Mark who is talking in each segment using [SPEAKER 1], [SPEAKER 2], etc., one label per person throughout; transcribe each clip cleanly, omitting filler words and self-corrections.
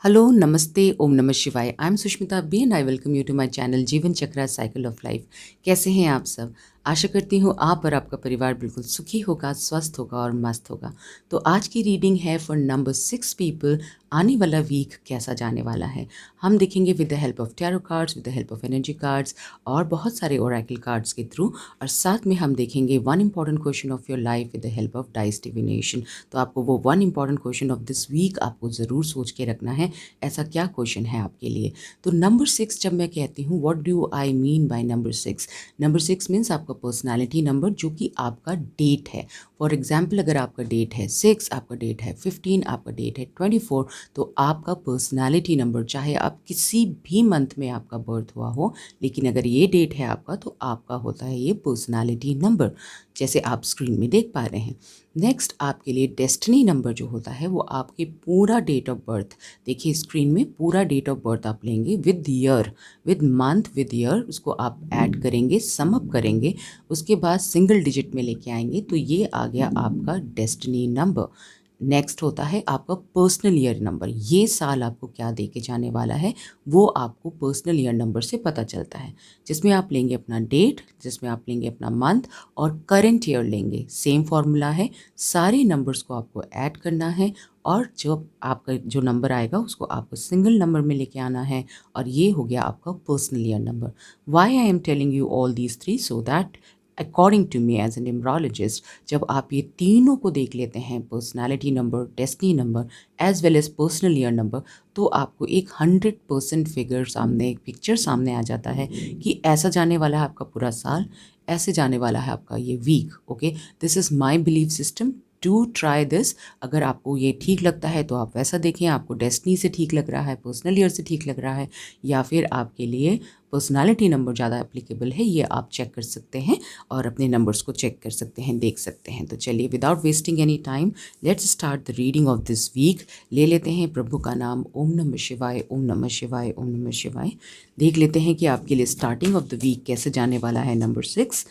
[SPEAKER 1] Hello, नमस्ते, ओम नमः शिवाय। I am Sushmita B and I welcome you to my channel Jeevan Chakra cycle of life. कैसे हैं आप सब? आशा करती हूँ आप और आपका परिवार बिल्कुल सुखी होगा, स्वस्थ होगा और मस्त होगा। तो आज की रीडिंग है फॉर नंबर 6 पीपल। आने वाला वीक कैसा जाने वाला है हम देखेंगे with the help of tarot cards, with the help of energy cards और बहुत सारे ओरेकल कार्ड्स के थ्रू। और साथ में हम देखेंगे one important question of your life with the help of dice divination. तो आपको वो one important question of this week आपको ज़रूर सोच के रखना है, ऐसा क्या क्वेश्चन है आपके लिए। तो नंबर 6 जब मैं कहती हूँ what do I mean by number 6, number 6 means आपका पर्सनालिटी नंबर जो कि आपका डेट है। फॉर एग्जाम्पल अगर आपका डेट है 6, आपका डेट है 15, आपका डेट है 24, तो आपका पर्सनालिटी नंबर, चाहे आप किसी भी मंथ में आपका बर्थ हुआ हो, लेकिन अगर ये डेट है आपका तो आपका होता है ये पर्सनालिटी नंबर, जैसे आप स्क्रीन में देख पा रहे हैं। नेक्स्ट आपके लिए डेस्टिनी नंबर जो होता है वो आपके पूरा डेट ऑफ बर्थ, देखिए स्क्रीन में पूरा डेट ऑफ बर्थ आप लेंगे with year, with month, with year, उसको आप ऐड करेंगे, सम अप करेंगे, उसके बाद सिंगल डिजिट में लेके आएंगे, तो ये आ गया आपका डेस्टिनी नंबर। नेक्स्ट होता है आपका पर्सनल ईयर नंबर। ये साल आपको क्या दे के जाने वाला है वो आपको पर्सनल ईयर नंबर से पता चलता है, जिसमें आप लेंगे अपना डेट, जिसमें आप लेंगे अपना मंथ और करंट ईयर लेंगे। सेम फॉर्मूला है, सारे नंबर्स को आपको ऐड करना है और जो आपका जो नंबर आएगा उसको आपको सिंगल नंबर में लेके आना है, और ये हो गया आपका personal year number. Why I am telling you all these three, so that according to me as an numerologist, जब आप ये तीनों को देख लेते हैं, personality number, destiny number as well as personal year number, तो आपको एक 100% फिगर सामने, एक पिक्चर सामने आ जाता है कि ऐसा जाने वाला है आपका पूरा साल, ऐसे जाने वाला है आपका ये week. Okay, this is my believe system, to try this. अगर आपको ये ठीक लगता है तो आप वैसा देखें, आपको डेस्टिनी से ठीक लग रहा है, पर्सनल ईयर से ठीक लग रहा है, या फिर आपके लिए पर्सनालिटी नंबर ज़्यादा एप्लीकेबल है, ये आप चेक कर सकते हैं और अपने नंबर्स को चेक कर सकते हैं, देख सकते हैं। तो चलिए without wasting any time let's start the reading of this week. ले लेते हैं प्रभु का नाम, ओम नमः शिवाय, ओम नमः शिवाय, ओम नमः शिवाय। देख लेते हैं कि आपके लिए स्टार्टिंग ऑफ द वीक कैसे जाने वाला है number 6,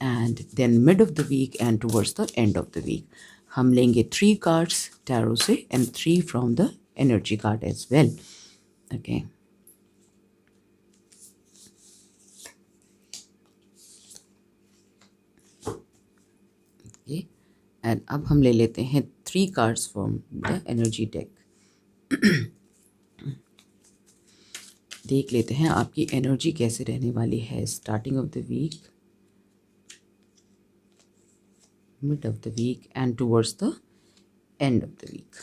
[SPEAKER 1] and then mid of the week and towards the end of the week. हम लेंगे 3 कार्ड्स टैरो से and 3 from the energy card as well. Okay, and अब हम ले लेते हैं 3 cards from the energy deck. देख लेते हैं आपकी एनर्जी कैसे रहने वाली है starting of the week, mid of the week and towards the end of the week.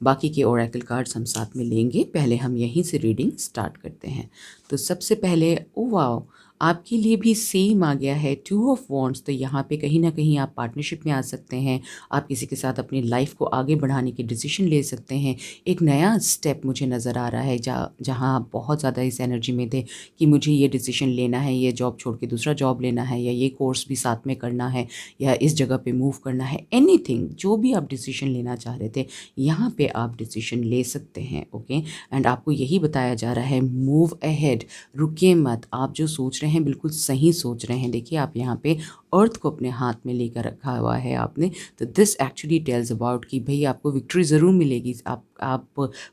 [SPEAKER 1] बाकी के ओरेकल कार्ड्स हम साथ में लेंगे, पहले हम यहीं से रीडिंग स्टार्ट करते हैं। तो सबसे पहले, ओ वाओ, आपके लिए भी सेम आ गया है 2 ऑफ वॉन्ड्स। तो यहाँ पे कहीं ना कहीं आप पार्टनरशिप में आ सकते हैं, आप किसी के साथ अपनी लाइफ को आगे बढ़ाने के डिसीजन ले सकते हैं। एक नया स्टेप मुझे नज़र आ रहा है जहाँ आप बहुत ज़्यादा इस एनर्जी में थे कि मुझे ये डिसीजन लेना है, ये जॉब छोड़ के दूसरा जॉब लेना है, या ये कोर्स भी साथ में करना है, या इस जगह पे मूव करना है, एनीथिंग जो भी आप डिसीजन लेना चाह रहे थे यहाँ पे आप डिसीजन ले सकते हैं। ओके, एंड आपको यही बताया जा रहा है, मूव अहेड, रुकिए मत, आप जो सोच रहे हैं बिल्कुल सही सोच रहे हैं। देखिए आप यहाँ पे अर्थ को अपने हाथ में लेकर रखा हुआ है आपने, तो दिस एक्चुअली टेल्स अबाउट कि भाई आपको विक्ट्री ज़रूर मिलेगी। आप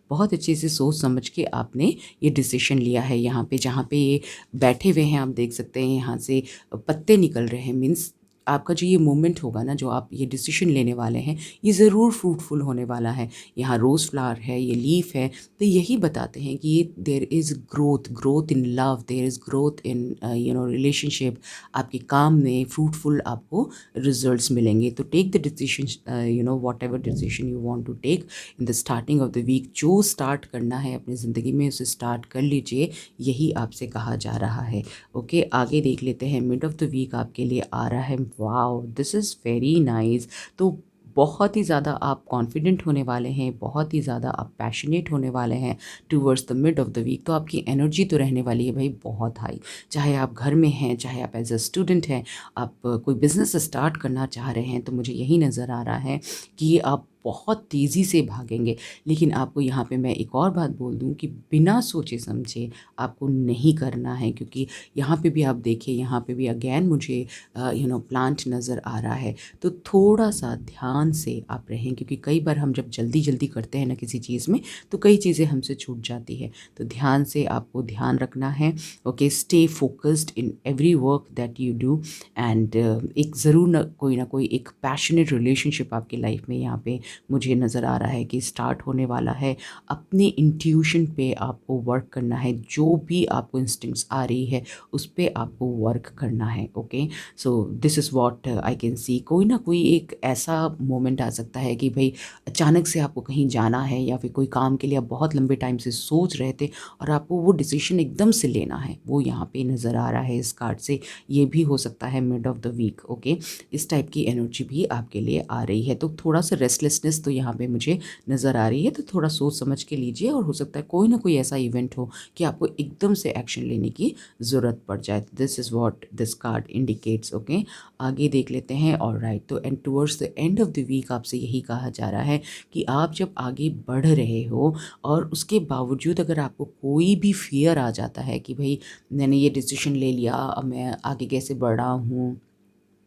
[SPEAKER 1] बहुत अच्छे से सोच समझ के आपने ये डिसीजन लिया है। यहाँ पे जहाँ पे ये बैठे हुए हैं आप देख सकते हैं यहाँ से पत्ते निकल रहे हैं, मीन्स आपका जो ये मोमेंट होगा ना, जो आप ये डिसीजन लेने वाले हैं, ये ज़रूर फ्रूटफुल होने वाला है। यहाँ रोज़ फ्लावर है, ये लीफ है, तो यही बताते हैं कि ये there is growth in love, there is growth in relationship. आपके काम में फ्रूटफुल आपको रिजल्ट्स मिलेंगे। तो take the decision, whatever decision you want to take in the starting of the week. जो स्टार्ट करना है अपनी ज़िंदगी में उसे स्टार्ट कर लीजिए, यही आपसे कहा जा रहा है। ओके, आगे देख लेते हैं। मिड ऑफ द वीक आपके लिए आ रहा है, wow this is very nice. तो बहुत ही ज़्यादा आप कॉन्फिडेंट होने वाले हैं, बहुत ही ज़्यादा आप पैशनेट होने वाले हैं towards the mid of the week. तो आपकी एनर्जी तो रहने वाली है भाई बहुत हाई, चाहे आप घर में हैं, चाहे आप एज अ स्टूडेंट हैं, आप कोई बिज़नेस स्टार्ट करना चाह रहे हैं, तो मुझे यही नज़र आ रहा है कि आप बहुत तेज़ी से भागेंगे। लेकिन आपको यहाँ पे मैं एक और बात बोल दूँ कि बिना सोचे समझे आपको नहीं करना है, क्योंकि यहाँ पे भी आप देखिए, यहाँ पे भी अगेन मुझे प्लांट नज़र आ रहा है। तो थोड़ा-सा ध्यान से आप रहें, क्योंकि कई बार हम जब जल्दी-जल्दी करते हैं ना किसी चीज़ में, तो कई चीज़ें हमसे छूट जाती है। तो ध्यान से आपको ध्यान रखना है। Okay, stay focused in every work that you do and एक ज़रूर कोई ना कोई एक पैशनेट रिलेशनशिप आपकी लाइफ में यहाँ पे मुझे नज़र आ रहा है कि स्टार्ट होने वाला है। अपने इंट्यूशन पे आपको वर्क करना है, जो भी आपको इंस्टिंक्ट्स आ रही है उस पे आपको वर्क करना है। Okay, so this is what I can see. कोई ना कोई एक ऐसा मोमेंट आ सकता है कि भाई अचानक से आपको कहीं जाना है, या फिर कोई काम के लिए आप बहुत लंबे टाइम से सोच रहे थे और आपको वो डिसीजन एकदम से लेना है, वो यहाँ पे नज़र आ रहा है इस कार्ड से। ये भी हो सकता है mid of the week. Okay, इस टाइप की एनर्जी भी आपके लिए आ रही है। तो थोड़ा सा रेस्टलेसनेस तो यहाँ पे मुझे नज़र आ रही है, तो थोड़ा सोच समझ के लीजिए, और हो सकता है कोई ना कोई ऐसा इवेंट हो कि आपको एकदम से एक्शन लेने की ज़रूरत पड़ जाए। This is what this card indicates. Okay, आगे देख लेते हैं। ऑलराइट, तो and towards the end of the week आपसे यही कहा जा रहा है कि आप जब आगे बढ़ रहे हो और उसके बावजूद अगर आपको कोई भी फ़ियर आ जाता है कि भई मैंने ये डिसीज़न ले लिया, अब मैं आगे कैसे बढ़ रहा हूँ,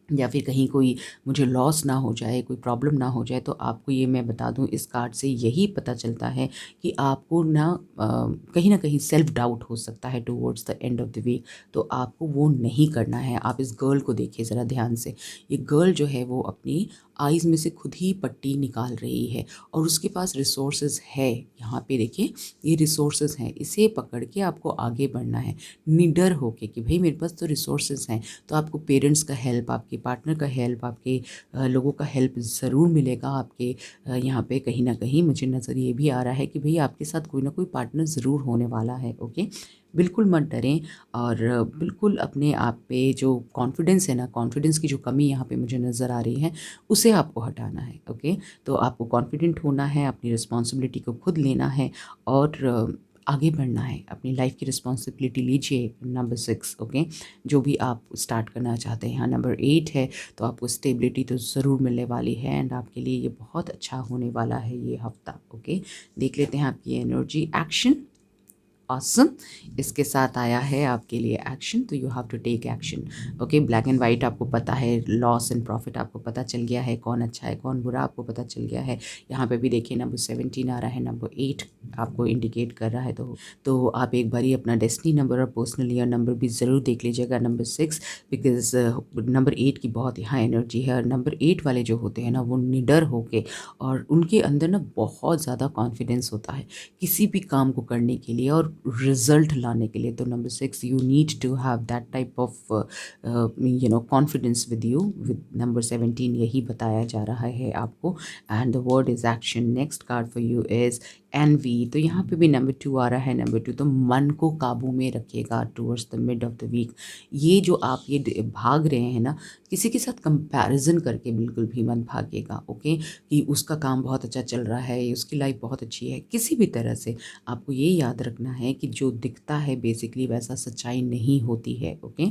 [SPEAKER 1] या फिर कहीं कोई मुझे लॉस ना हो जाए, कोई प्रॉब्लम ना हो जाए, तो आपको ये मैं बता दूँ, इस कार्ड से यही पता चलता है कि आपको ना कहीं न कहीं सेल्फ डाउट हो सकता है towards the end of the week. तो आपको वो नहीं करना है। आप इस गर्ल को देखिए ज़रा ध्यान से। ये गर्ल जो है वो अपनी आइज़ में से खुद ही पट्टी निकाल रही है, और उसके पास रिसोर्सेज़ है। यहाँ पे देखिए, ये रिसोर्सेज़ हैं, इसे पकड़ के आपको आगे बढ़ना है, निडर होके कि भई मेरे पास तो रिसोर्सेज़ हैं। तो आपको पेरेंट्स का हेल्प, आपके पार्टनर का हेल्प, आपके लोगों का हेल्प ज़रूर मिलेगा। आपके यहाँ पे कहीं न कहीं मुझे नज़र ये भी आ रहा है कि भई आपके साथ कोई ना कोई पार्टनर ज़रूर होने वाला है। ओके, बिल्कुल मत डरें, और बिल्कुल अपने आप पे जो कॉन्फिडेंस है ना, कॉन्फिडेंस की जो कमी यहाँ पे मुझे नज़र आ रही है, उसे आपको हटाना है। ओके, तो आपको कॉन्फिडेंट होना है, अपनी रिस्पॉन्सिबिलिटी को खुद लेना है, और आगे बढ़ना है। अपनी लाइफ की रिस्पॉन्सिबिलिटी लीजिए। नंबर 6। ओके, जो भी आप स्टार्ट करना चाहते हैं। यहाँ नंबर 8 है, तो आपको स्टेबिलिटी तो ज़रूर मिलने वाली है, एंड आपके लिए ये बहुत अच्छा होने वाला है ये हफ्ता। ओके, देख लेते हैं आपकी एनर्जी। एक्शन, ऑसम, इसके साथ आया है आपके लिए एक्शन, तो you have to take action. Okay, black and white आपको पता है, लॉस एंड प्रॉफिट आपको पता चल गया है, कौन अच्छा है कौन बुरा आपको पता चल गया है। यहाँ पे भी देखिए नंबर 17 आ रहा है, नंबर 8 आपको इंडिकेट कर रहा है। तो आप एक बारी अपना डेस्टिनी नंबर और पर्सनल ईयर नंबर भी ज़रूर देख लीजिएगा, नंबर 6, बिकॉज नंबर 8 की बहुत यहाँ एनर्जी है। और नंबर 8 वाले जो होते हैं ना, वो निडर होके, और उनके अंदर ना बहुत ज़्यादा कॉन्फिडेंस होता है किसी भी काम को करने के लिए और रिजल्ट लाने के लिए। तो number 6, you need to have that type of confidence with you. With number 17 यही बताया जा रहा है आपको, and the word is action. Next card for you is envy. तो यहाँ पे भी नंबर 2 आ रहा है, नंबर 2, तो मन को काबू में रखिएगा towards the mid of the week. ये जो आप ये भाग रहे हैं ना, किसी के साथ कंपैरिजन करके बिल्कुल भी मत भागिएगा। ओके, कि उसका काम बहुत अच्छा चल रहा है, उसकी लाइफ बहुत अच्छी है, किसी भी तरह से आपको ये याद रखना है कि जो दिखता है बेसिकली वैसा सच्चाई नहीं होती है। ओके,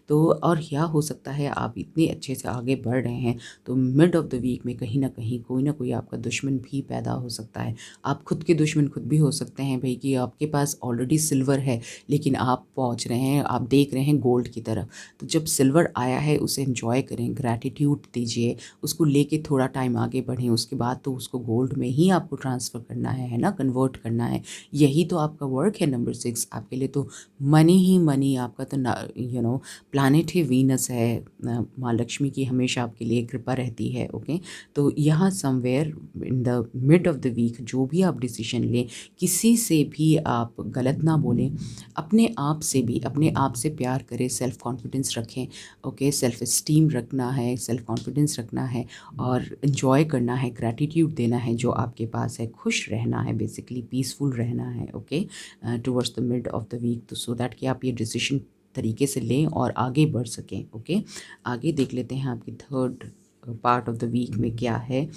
[SPEAKER 1] तो और क्या हो सकता है, आप इतने अच्छे से आगे बढ़ रहे हैं, तो मिड ऑफ द वीक में कहीं ना कोई आपका दुश्मन भी पैदा हो सकता है। आप खुद के दुश्मन खुद भी हो सकते हैं भाई, कि आपके पास ऑलरेडी सिल्वर है, लेकिन आप पहुंच रहे हैं, आप देख रहे हैं गोल्ड की तरफ। तो जब सिल्वर आया है उसे एंजॉय करें, ग्रैटिट्यूड दीजिए, उसको लेके थोड़ा टाइम आगे बढ़ें, उसके बाद तो उसको गोल्ड में ही आपको ट्रांसफ़र करना है ना, कन्वर्ट करना है। यही तो आपका वर्क है। नंबर 6 आपके लिए तो मनी ही मनी, आपका तो प्लानेट ही वीनस है। माँ लक्ष्मी की हमेशा आपके लिए कृपा रहती है। ओके, तो यहाँ somewhere in the mid of the week जो भी आप डिसीजन लें, किसी से भी आप गलत ना बोलें, अपने आप से भी, अपने आप से प्यार करें, सेल्फ कॉन्फिडेंस रखें। ओके, सेल्फ इस्टीम रखना है, सेल्फ कॉन्फिडेंस रखना है, और इन्जॉय करना है, ग्रैटिट्यूड देना है जो आपके पास है, खुश रहना है, बेसिकली पीसफुल रहना है। Okay, towards the mid of the week, तो सो दैट कि आप ये डिसीजन तरीके से लें और आगे बढ़ सकें। ओके, आगे देख लेते हैं आपकी third part of the week में क्या है।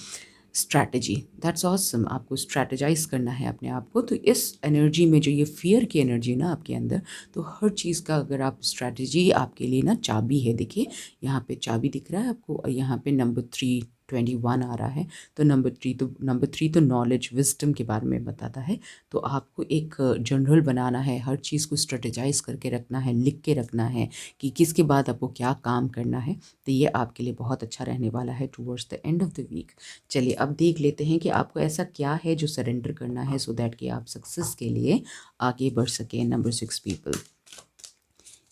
[SPEAKER 1] Strategy, that's awesome. आपको स्ट्रैटेजाइज करना है अपने आप को। तो इस एनर्जी में जो ये फियर की एनर्जी ना आपके अंदर, तो हर चीज़ का अगर आप स्ट्रैटेजी, आपके लिए ना चाबी है। देखिए यहाँ पे चाबी दिख रहा है आपको, और यहाँ पे नंबर 3, 21 आ रहा है। तो नंबर 3 तो नॉलेज विजडम के बारे में बताता है। तो आपको एक जनरल बनाना है, हर चीज़ को स्ट्रेटेजाइज करके रखना है, लिख के रखना है कि किसके बाद आपको क्या काम करना है। तो ये आपके लिए बहुत अच्छा रहने वाला है towards the end of the week. चलिए अब देख लेते हैं कि आपको ऐसा क्या है जो सरेंडर करना है सो दैट कि आप सक्सेस के लिए आगे बढ़ सकें। नंबर 6 पीपल,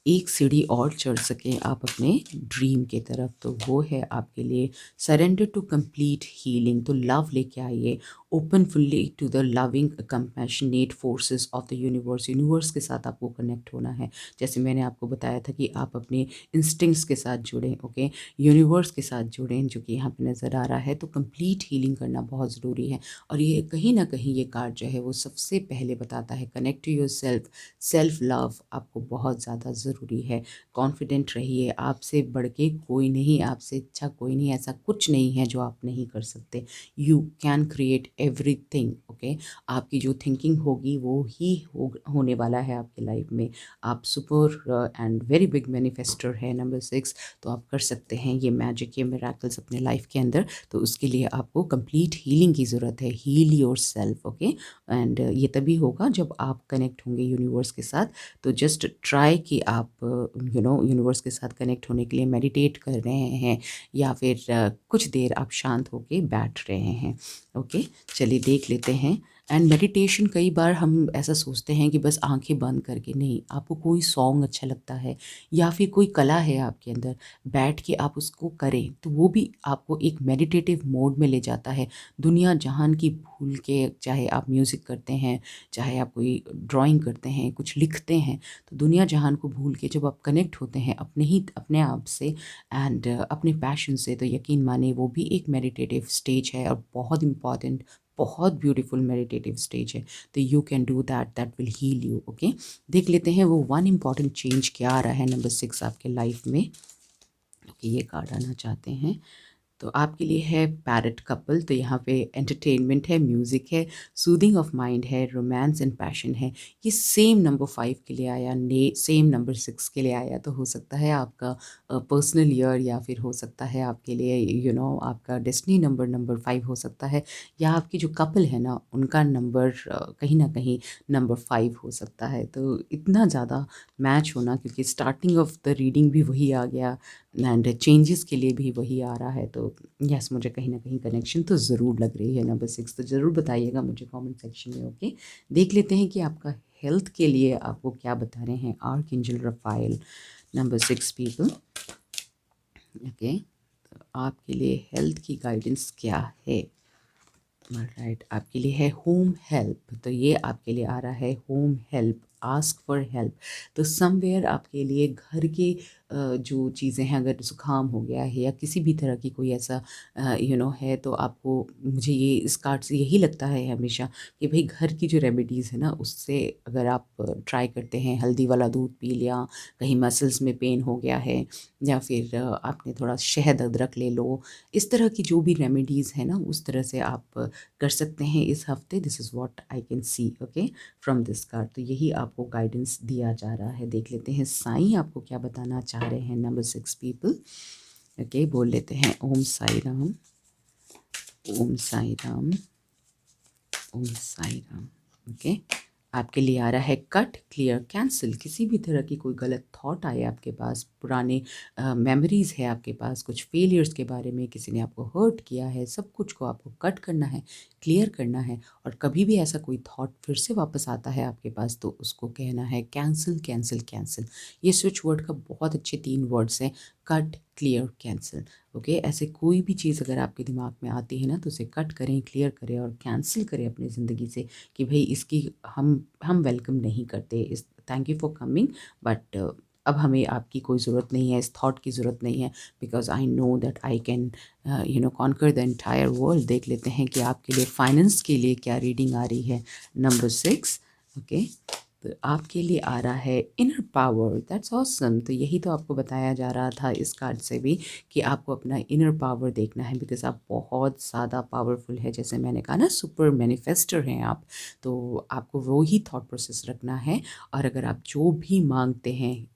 [SPEAKER 1] एक सीढ़ी और चढ़ सकें आप अपने ड्रीम के तरफ, तो वो है आपके लिए सरेंडर टू कंप्लीट हीलिंग। तो लव लेके आइए, open fully to the loving compassionate forces of the universe. Universe के साथ आपको कनेक्ट होना है। जैसे मैंने आपको बताया था कि आप अपने इंस्टिंक्ट्स के साथ जुड़ें, ओके, यूनिवर्स के साथ जुड़ें, जो कि यहाँ पे नज़र आ रहा है। तो कंप्लीट हीलिंग करना बहुत ज़रूरी है। और ये कहीं ना कहीं ये कार्ड जो है वो सबसे पहले बताता है connect to yourself. Self love आपको बहुत ज़्यादा ज़रूरी है। कॉन्फिडेंट रहिए, आपसे बढ़ के कोई नहीं, आपसे अच्छा कोई नहीं, ऐसा कुछ नहीं है जो आप नहीं कर सकते। You can create everything, okay. आपकी जो थिंकिंग होगी वो ही होने वाला है आपकी लाइफ में। आप super and very big manifester है नंबर 6। तो आप कर सकते हैं ये मैजिक, ये मिरेकल्स अपने लाइफ के अंदर। तो उसके लिए आपको कंप्लीट हीलिंग की ज़रूरत है। Heal yourself, okay. And ये तभी होगा जब आप कनेक्ट होंगे यूनिवर्स के साथ। तो जस्ट ट्राई कि आप यूनिवर्स के साथ कनेक्ट होने के लिए मेडिटेट कर रहे हैं या फिर कुछ देर आप शांत होके बैठ रहे हैं, ओके। चलिए देख लेते हैं। एंड मेडिटेशन, कई बार हम ऐसा सोचते हैं कि बस आंखें बंद करके, नहीं, आपको कोई सॉन्ग अच्छा लगता है या फिर कोई कला है आपके अंदर, बैठ के आप उसको करें तो वो भी आपको एक मेडिटेटिव मोड में ले जाता है। दुनिया जहान की भूल के, चाहे आप म्यूज़िक करते हैं, चाहे आप कोई ड्राइंग करते हैं, कुछ लिखते हैं, तो दुनिया जहान को भूल के जब आप कनेक्ट होते हैं अपने आप से एंड अपने पैशन से, तो यकीन माने वो भी एक मेडिटेटिव स्टेज है और बहुत इम्पॉर्टेंट, बहुत ब्यूटीफुल मेडिटेटिव स्टेज है। तो you can do that, that will heal you, okay. देख लेते हैं वो वन इम्पॉर्टेंट चेंज क्या आ रहा है नंबर 6 आपके लाइफ में, ओके। ये कार्ड आना चाहते हैं। तो आपके लिए है पैरेट कपल। तो यहाँ पे एंटरटेनमेंट है, म्यूज़िक है, सूदिंग ऑफ माइंड है, रोमांस एंड पैशन है। ये सेम नंबर 5 के लिए आया, सेम नंबर 6 के लिए आया। तो हो सकता है आपका पर्सनल ईयर, या फिर हो सकता है आपके लिए आपका डेस्टिनी नंबर 5 हो सकता है, या आपकी जो कपल है ना उनका नंबर कहीं ना कहीं नंबर 5 हो सकता है। तो इतना ज़्यादा मैच होना, क्योंकि स्टार्टिंग ऑफ द रीडिंग भी वही आ गया एंड चेंजेस के लिए भी वही आ रहा है। तो यस, मुझे कहीं ना कहीं कनेक्शन तो ज़रूर लग रही है नंबर 6। तो ज़रूर बताइएगा मुझे कमेंट सेक्शन में, ओके। देख लेते हैं कि आपका हेल्थ के लिए आपको क्या बता रहे हैं archangel Rafale, number 6 people, okay. तो आपके लिए हेल्थ की गाइडेंस क्या है? राइट, आपके लिए है होम हेल्प। तो ये आपके लिए आ रहा है home help, ask for help. तो समवेयर आपके लिए घर के जो चीज़ें हैं, अगर ज़ुकाम हो गया है या किसी भी तरह की कोई ऐसा है, तो आपको, मुझे ये इस कार्ड से यही लगता है हमेशा कि भाई घर की जो रेमेडीज़ है ना, उससे अगर आप ट्राई करते हैं, हल्दी वाला दूध पी लिया, कहीं मसल्स में पेन हो गया है, या फिर आपने थोड़ा शहद अदरक ले लो, इस तरह की जो भी रेमेडीज़ है ना, उस तरह से आप कर सकते हैं इस हफ्ते। This is what I can see, okay, from this card. तो यही आपको गाइडेंस दिया जा रहा है। देख लेते हैं साईं आपको क्या बताना चाह रहे हैं नंबर 6 पीपल, ओके। बोल लेते हैं ओम साई राम, ओम साई राम, ओम साई राम, ओके। आपके लिए आ रहा है कट, क्लियर, कैंसिल। किसी भी तरह की कोई गलत थॉट आए आपके पास, पुराने मेमोरीज़ है आपके पास, कुछ फेलियर्स के बारे में, किसी ने आपको हर्ट किया है, सब कुछ को आपको कट करना है, क्लियर करना है। और कभी भी ऐसा कोई थॉट फिर से वापस आता है आपके पास, तो उसको कहना है कैंसिल, कैंसिल, कैंसिल। ये स्विच वर्ड का बहुत अच्छे 3 वर्ड्स हैं, कट, क्लियर, कैंसिल, ओके। ऐसे कोई भी चीज़ अगर आपके दिमाग में आती है ना, तो उसे कट करें, क्लियर करें और कैंसिल करें अपनी ज़िंदगी से, कि भाई इसकी हम वेलकम नहीं करते, इस thank you for coming, but अब हमें आपकी कोई ज़रूरत नहीं है, इस थॉट की ज़रूरत नहीं है, because I know that I can conquer the entire world. देख लेते हैं कि आपके लिए फाइनेंस के लिए क्या रीडिंग आ रही है नंबर 6, ओके। तो आपके लिए आ रहा है इनर पावर, दैट्स ऑसम। तो यही तो आपको बताया जा रहा था इस कार्ड से भी, कि आपको अपना इनर पावर देखना है, बिकॉज आप बहुत ज़्यादा पावरफुल है। जैसे मैंने कहा ना, सुपर मैनिफेस्टर हैं आप। तो आपको वो ही थॉट प्रोसेस रखना है, और अगर आप जो भी मांगते हैं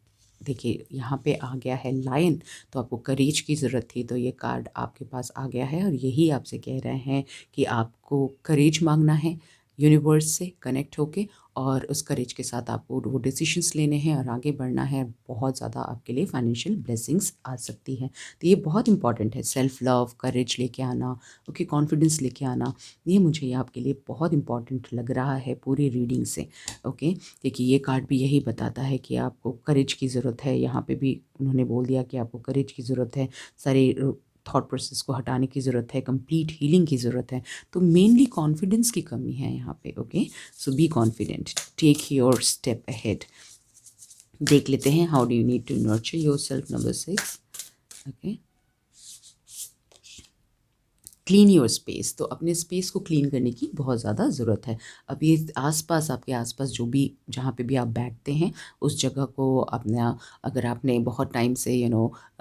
[SPEAKER 1] देखिए यहाँ पे आ गया है लायन, तो आपको करेज की ज़रूरत थी, तो ये कार्ड आपके पास आ गया है और यही आपसे कह रहे हैं कि आपको करेज मांगना है यूनिवर्स से कनेक्ट होके, और उस करेज के साथ आपको वो डिसीजंस लेने हैं और आगे बढ़ना है। बहुत ज़्यादा आपके लिए फाइनेंशियल ब्लेसिंग्स आ सकती हैं, तो ये बहुत इंपॉर्टेंट है। सेल्फ लव, करेज लेके आना, ओके, कॉन्फिडेंस लेके आना, ये मुझे ये आपके लिए बहुत इंपॉर्टेंट लग रहा है पूरी रीडिंग से। ओके, देखिए ये कार्ड भी यही बताता है कि आपको करेज की ज़रूरत है। यहाँ पे भी उन्होंने बोल दिया कि आपको करेज की ज़रूरत है, सारे थॉट प्रोसेस को हटाने की ज़रूरत है, कंप्लीट हीलिंग की ज़रूरत है। तो मेनली कॉन्फिडेंस की कमी है यहाँ पे। Okay, so be confident, take your step ahead. देख लेते हैं how do you need to nurture yourself, number 6। Okay, clean your space, तो अपने स्पेस को क्लीन करने की बहुत ज़्यादा ज़रूरत है। अब ये आसपास, आपके आसपास जो भी, जहाँ पे भी आप बैठते हैं उस जगह को अपना, अगर आपने बहुत टाइम से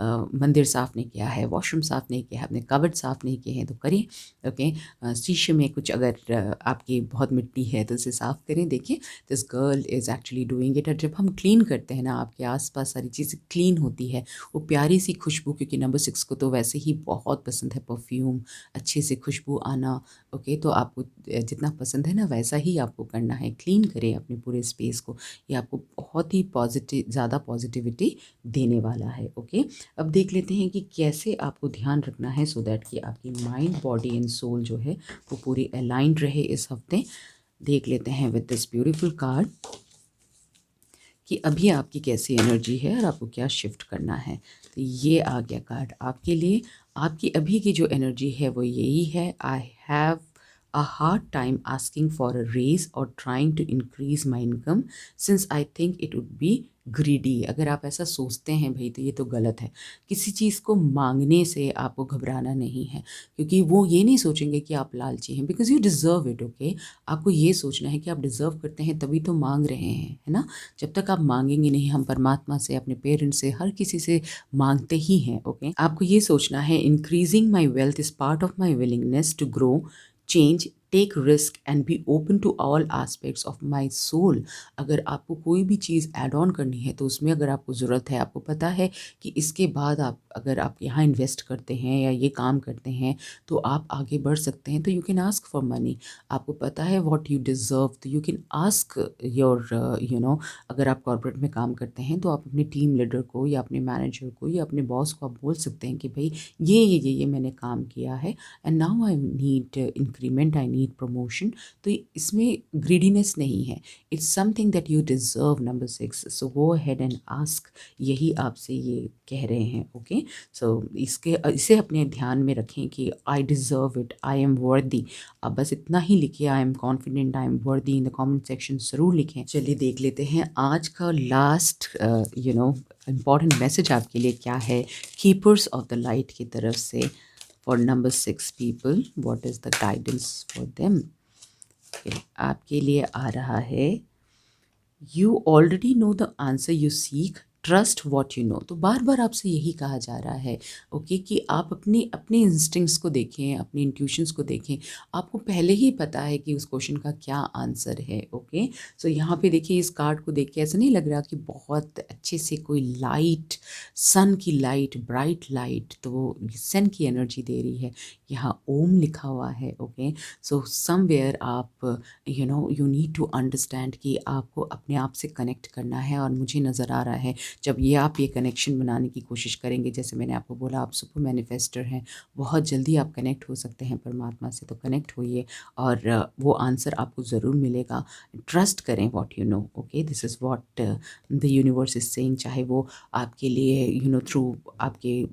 [SPEAKER 1] मंदिर साफ़ नहीं किया है, वॉशरूम साफ़ नहीं किया है, अपने कबर्ड साफ़ नहीं किए हैं तो करिए। ओके, शीशे में कुछ अगर आपकी बहुत मिट्टी है तो उसे साफ़ करें। देखिए this girl is actually doing it. और जब हम क्लीन करते हैं ना, आपके आसपास सारी चीज़ें क्लीन होती है, वो प्यारी सी खुशबू, क्योंकि नंबर 6 को तो वैसे ही बहुत पसंद है परफ्यूम, अच्छे से खुशबू आना। ओके, तो आपको जितना पसंद है ना वैसा ही आपको करना है। क्लीन करें अपने पूरे स्पेस को, ये आपको बहुत ही ज़्यादा पॉजिटिविटी देने वाला है। ओके, अब देख लेते हैं कि कैसे आपको ध्यान रखना है सो दैट कि आपकी माइंड, बॉडी एंड सोल जो है वो पूरी अलाइंड रहे इस हफ्ते। देख लेते हैं विद दिस ब्यूटीफुल कार्ड कि अभी आपकी कैसी एनर्जी है और आपको क्या शिफ्ट करना है। तो ये आ गया कार्ड आपके लिए। आपकी अभी की जो एनर्जी है वो यही है, I have a hard time asking for a raise or trying to increase my income since I think it would be greedy। अगर आप ऐसा सोचते हैं भाई तो ये तो गलत है। किसी चीज़ को मांगने से आपको घबराना नहीं है, क्योंकि वो ये नहीं सोचेंगे कि आप लालची हैं, because you deserve it. Okay, आपको ये सोचना है कि आप डिज़र्व करते हैं तभी तो मांग रहे हैं, है ना। जब तक आप मांगेंगे नहीं, हम परमात्मा से, अपने पेरेंट्स से, हर किसी से मांगते ही हैं। ओके, आपको ये सोचना है, increasing my wealth is part of my willingness to grow, change, take risk and be open to all aspects of my soul। अगर आपको कोई भी चीज़ ऐड ऑन करनी है तो उसमें अगर आपको ज़रूरत है, आपको पता है कि इसके बाद आप, अगर आप यहाँ इन्वेस्ट करते हैं या ये काम करते हैं तो आप आगे बढ़ सकते हैं, तो you can ask for money. आपको पता है व्हाट यू डिज़र्व, तो यू कैन आस्क योर अगर आप कॉर्पोरेट में काम करते हैं तो आप अपने टीम लीडर को या अपने मैनेजर को या अपने बॉस को आप बोल सकते हैं कि भाई ये मैंने काम किया है and now I need increment, I need promotion. तो इसमें ग्रीडीनेस नहीं है, it's something that you deserve. Number 6, so go ahead and ask, यही आपसे ये कह रहे हैं। ओके, सो इसे अपने ध्यान में रखें कि I deserve it, I am वर्दी। आप बस इतना ही लिखिए, I am confident, I am वर्दी, इन द कमेंट सेक्शन ज़रूर लिखें। चलिए देख लेते हैं आज का लास्ट इम्पॉर्टेंट मैसेज आपके लिए क्या है कीपर्स ऑफ द लाइट की तरफ से। For number 6 people, what is the guidance for them? Okay, आपके लिए आ रहा है, you already know the answer you seek, trust what you know. तो बार बार आपसे यही कहा जा रहा है, ओके, कि आप अपने अपने इंस्टिंक्ट्स को देखें, अपने इंट्यूशंस को देखें। आपको पहले ही पता है कि उस क्वेश्चन का क्या आंसर है। ओके, सो यहाँ पे देखिए, इस कार्ड को देख के ऐसा नहीं लग रहा कि बहुत अच्छे से कोई लाइट, सन की लाइट, ब्राइट लाइट, तो वो सन की एनर्जी दे रही है। यहाँ ओम लिखा हुआ है। ओके, सो समवेयर आप यू नीड टू अंडरस्टैंड कि आपको अपने आप से कनेक्ट करना है। और मुझे नज़र आ रहा है जब आप ये कनेक्शन बनाने की कोशिश करेंगे, जैसे मैंने आपको बोला आप सुपर मैनिफेस्टर हैं, बहुत जल्दी आप कनेक्ट हो सकते हैं परमात्मा से। तो कनेक्ट होइए और वो आंसर आपको ज़रूर मिलेगा। ट्रस्ट करें what you know. Okay, this is what the universe is saying. चाहे वो आपके लिए थ्रू आपके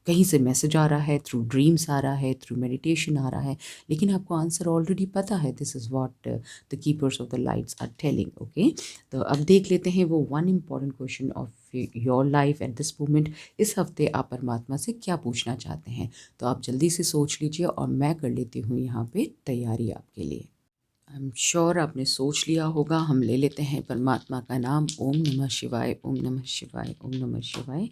[SPEAKER 1] कहीं से मैसेज आ रहा है, थ्रू ड्रीम्स आ रहा है, थ्रू मेडिटेशन आ रहा है, लेकिन आपको आंसर ऑलरेडी पता है। This is what the keepers of the lights are telling. Okay, तो अब देख लेते हैं वो one important question of your life at this moment. इस हफ्ते आप परमात्मा से क्या पूछना चाहते हैं, तो आप जल्दी से सोच लीजिए और मैं कर लेती हूँ यहाँ पे तैयारी आपके लिए। आई एम श्योर आपने सोच लिया होगा। हम ले लेते हैं परमात्मा का नाम, ओम नमः शिवाय, ओम नमः शिवाय, ओम नमः शिवाय।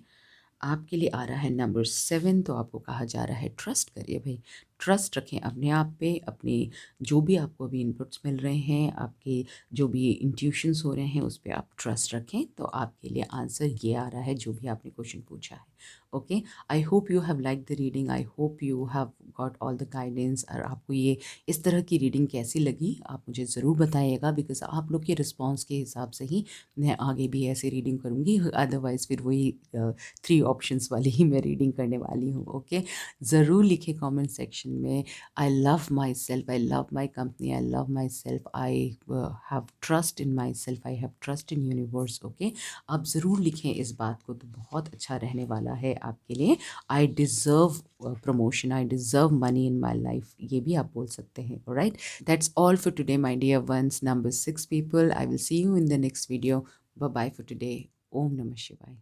[SPEAKER 1] आपके लिए आ रहा है नंबर 7। तो आपको कहा जा रहा है ट्रस्ट करिए भाई, ट्रस्ट रखें अपने आप पे, अपनी जो भी आपको अभी इनपुट्स मिल रहे हैं, आपके जो भी इंट्यूशंस हो रहे हैं उस पे आप ट्रस्ट रखें। तो आपके लिए आंसर ये आ रहा है जो भी आपने क्वेश्चन पूछा है। Okay, I hope you have like the reading, I hope you have got all the guidance. और आपको ये इस तरह की रीडिंग कैसी लगी आप मुझे ज़रूर बताइएगा, बिकॉज आप लोग के रिस्पॉन्स के हिसाब से ही मैं आगे भी ऐसे रीडिंग करूँगी, अदरवाइज़ फिर वही 3 ऑप्शंस वाली ही मैं रीडिंग करने वाली हूँ। ओके, ज़रूर लिखें कमेंट सेक्शन में, I love my self, I love my company, I love my self, I have trust in my self, I have trust in universe. Okay, आप ज़रूर लिखें इस बात को, तो बहुत अच्छा रहने वाला है आपके लिए। I deserve promotion, I deserve money in my life, ये भी आप बोल सकते हैं। Right, that's all for today my dear ones, number 6 people. I will see you in the next video. Bye bye for today. ओम नमः शिवाय।